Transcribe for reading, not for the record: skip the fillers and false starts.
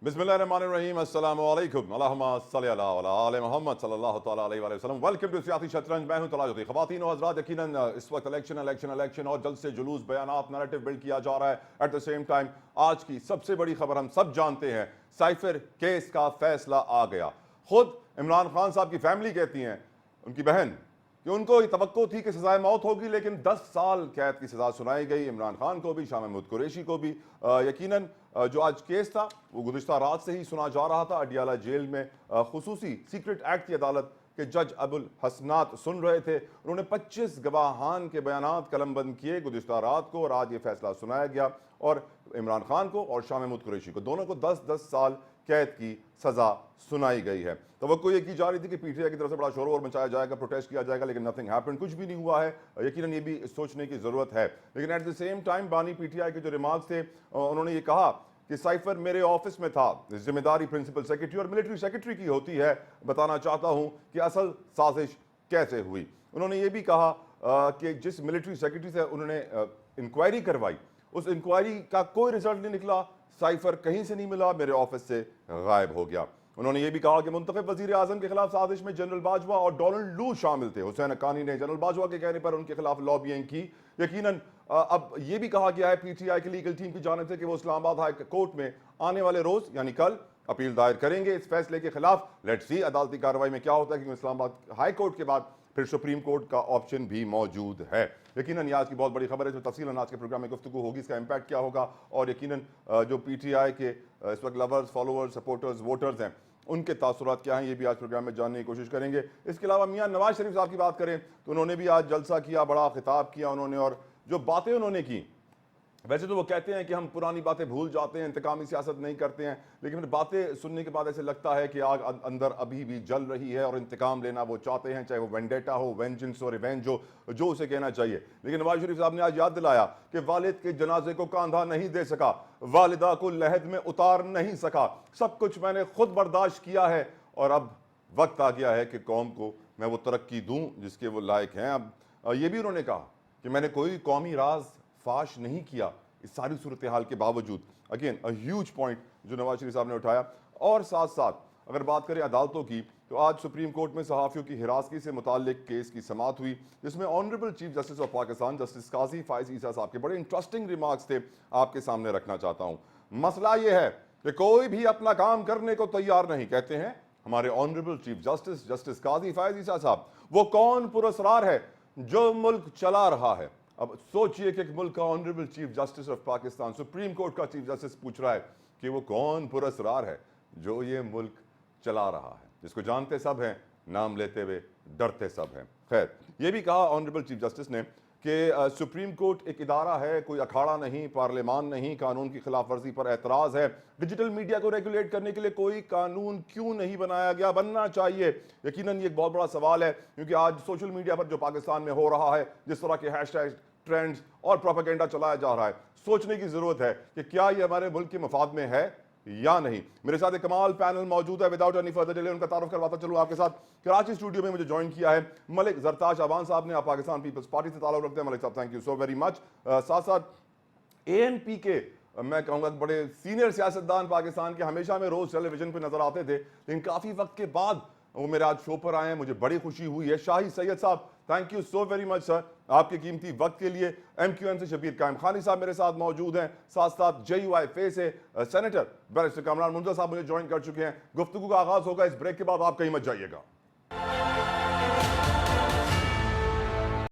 बिस्मिल्लाहिर्रहमानिर्रहीम अस्सलाम वालेकुम अल्लाहुम्मा सल्ली अला व आले मोहम्मद सल्लल्लाहु तआला अलैहि वसल्लम। वेलकम टू सियासी शतरंज। मैं हूं तलाश होती ख़वातीन और हज़रात, यकीनन इस वक्त इलेक्शन और जल्द से जुलूस बयानात नैरेटिव बिल्ड किया जा रहा है। एट द सेम टाइम आज की सबसे बड़ी खबर हम सब जानते हैं, साइफर केस का फैसला आ गया। खुद इमरान खान साहब की फैमिली कहती हैं, उनकी बहन, कि उनको ये तवक्को थी कि सजाए मौत होगी, लेकिन 10 साल कैद की सज़ा सुनाई गई इमरान खान को भी, शाह महमूद कुरैशी को भी। यकीनन जो आज केस था वो गुज़िश्ता रात से ही सुना जा रहा था। अडियाला जेल में खुसूसी सीक्रेट एक्ट की अदालत के जज अबुल हसनात सुन रहे थे। उन्होंने 25 गवाहान के बयानात कलमबंद किए गुज़िश्ता रात को, और आज ये फैसला सुनाया गया और इमरान खान को और शाह महमूद कुरैशी को दोनों को 10-10 साल कैद की सज़ा सुनाई गई है। तवक्को ये की जा रही थी कि पीटीआई की तरफ से बड़ा शोर और मचाया जाएगा, प्रोटेस्ट किया जाएगा, लेकिन नथिंग हैपेंड, कुछ भी नहीं हुआ है। यकीनन ये भी सोचने की ज़रूरत है। लेकिन एट द सेम टाइम बानी पीटीआई के जो रिमार्क्स थे, उन्होंने ये कहा कि साइफर मेरे ऑफिस में था, जिम्मेदारी प्रिंसिपल सेक्रेटरी और मिलिट्री सेक्रेटरी की होती है, बताना चाहता हूँ कि असल साजिश कैसे हुई। उन्होंने ये भी कहा कि जिस मिलिट्री सेक्रेटरी से उन्होंने इंक्वायरी करवाई, उस इंक्वायरी का कोई रिजल्ट नहीं निकला, साइफर कहीं से नहीं मिला, मेरे ऑफिस से गायब हो गया। उन्होंने ये भी कहा कि मुंतखब वजीर आजम के खिलाफ साजिश में जनरल बाजवा और डोनाल्ड लू शामिल थे। हुसैन हक्कानी ने जनरल बाजवा के कहने पर उनके खिलाफ लॉबिंग की। यकीनन अब ये भी कहा गया है पीटीआई की लीगल टीम की जानिब से कि वो इस्लामाबाद हाई कोर्ट में आने वाले रोज यानी कल अपील दायर करेंगे इस फैसले के खिलाफ। लेट्स सी अदालती कार्रवाई में क्या होता है, क्योंकि इस्लामाबाद हाई कोर्ट के बाद फिर सुप्रीम कोर्ट का ऑप्शन भी मौजूद है। यकीनन आज की बहुत बड़ी खबर है, इसमें तफसीलन आज के प्रोग्राम में गुफ्तगू होगी, इसका इम्पैक्ट क्या होगा, और यकीनन जो पीटीआई के इस वक्त लवर्स, फॉलोअर्स, सपोर्टर्स, वोटर्स हैं, उनके तासुरात क्या हैं, ये भी आज प्रोग्राम में जानने की कोशिश करेंगे। इसके अलावा मियां नवाज शरीफ साहब की बात करें तो उन्होंने भी आज जलसा किया, बड़ा खिताब किया उन्होंने, और जो बातें उन्होंने की, वैसे तो वो कहते हैं कि हम पुरानी बातें भूल जाते हैं, इंतकामी सियासत नहीं करते हैं, लेकिन फिर बातें सुनने के बाद ऐसे लगता है कि आग अंदर अभी भी जल रही है और इंतकाम लेना वो चाहते हैं, चाहे वो वेंडेटा हो, वेंजेंस हो, रिवेंज हो, जो उसे कहना चाहिए। लेकिन नवाज शरीफ साहब ने आज याद दिलाया कि वालिद के जनाजे को कांधा नहीं दे सका, वालिदा को लहद में उतार नहीं सका, सब कुछ मैंने खुद बर्दाश्त किया है और अब वक्त आ गया है कि कौम को मैं वो तरक्की दूँ जिसके वो लायक हैं। अब ये भी उन्होंने कहा कि मैंने कोई कौमी राज फाश नहीं किया इस सारी सूरत हाल के बावजूद। अगेन अ ह्यूज पॉइंट जो नवाज शरीफ साहब ने उठाया। और साथ साथ अगर बात करें अदालतों की, तो आज सुप्रीम कोर्ट में सहाफ़ियों की हिरासती से मुताल्लिक केस की समाअत हुई, जिसमें honourable chief justice of Pakistan justice Qazi Faez Isa साहब के बड़े इंटरेस्टिंग रिमार्क्स थे, आपके सामने रखना चाहता हूँ। मसला ये है कि कोई भी अपना काम करने को तैयार नहीं, कहते हैं हमारे honourable chief justice justice Qazi Faez Isa साहब। वो कौन पुरस्कार है जो मुल्क चला रहा है। अब सोचिए कि एक मुल्क का honourable chief justice of Pakistan, supreme court का चीफ जस्टिस पूछ रहा है कि वो कौन पुरस्कार है जो ये मुल्क चला रहा है, जिसको जानते सब हैं, नाम लेते हुए डरते सब हैं। खैर, ये भी कहा ऑनरेबल चीफ जस्टिस ने कि सुप्रीम कोर्ट एक इदारा है, कोई अखाड़ा नहीं, पार्लियामान नहीं, कानून की खिलाफ वर्जी पर एतराज़ है। डिजिटल मीडिया को रेगुलेट करने के लिए कोई कानून क्यों नहीं बनाया गया, बनना चाहिए। यकीनन ये एक बहुत बड़ा सवाल है, क्योंकि आज सोशल मीडिया पर जो पाकिस्तान में हो रहा है, जिस तरह के हैशटैग, ट्रेंड्स और प्रोपेगेंडा चलाया जा रहा है, सोचने की जरूरत है कि क्या ये हमारे मुल्क के मफाद में है या नहीं। मेरे साथ एक कमाल पैनल मौजूद है, विदाउट एनी फर्दर डिले उनका तारुफ करवाता चलूं आपके साथ। कराची स्टूडियो में मुझे ज्वाइन किया है मलिक जरताज अवान साहब ने, आप पाकिस्तान पीपल्स पार्टी से ताल्लुक रखते हैं। मलिक साहब, thank you so very much. साथ साथ एएनपी के मैं कहूँगा बड़े सीनियर सियासतदान पाकिस्तान के, हमेशा में रोज टेलीविजन पर नजर आते थे, लेकिन काफी वक्त के बाद वो मेरे आज शो पर आए हैं, मुझे बड़ी खुशी हुई है। शाही सैयद साहब, thank you so very much sir, आपके कीमती वक्त के लिए। एमक्यूएम से शबीर कायम खानी साहब मेरे साथ मौजूद हैं। साथ साथ JUIF से सेनेटर बैरिस्टर कामरान मुंजा साहब मुझे ज्वाइन कर चुके हैं। गुफ्तगू का आगाज होगा इस ब्रेक के बाद, आप कहीं मत जाइएगा।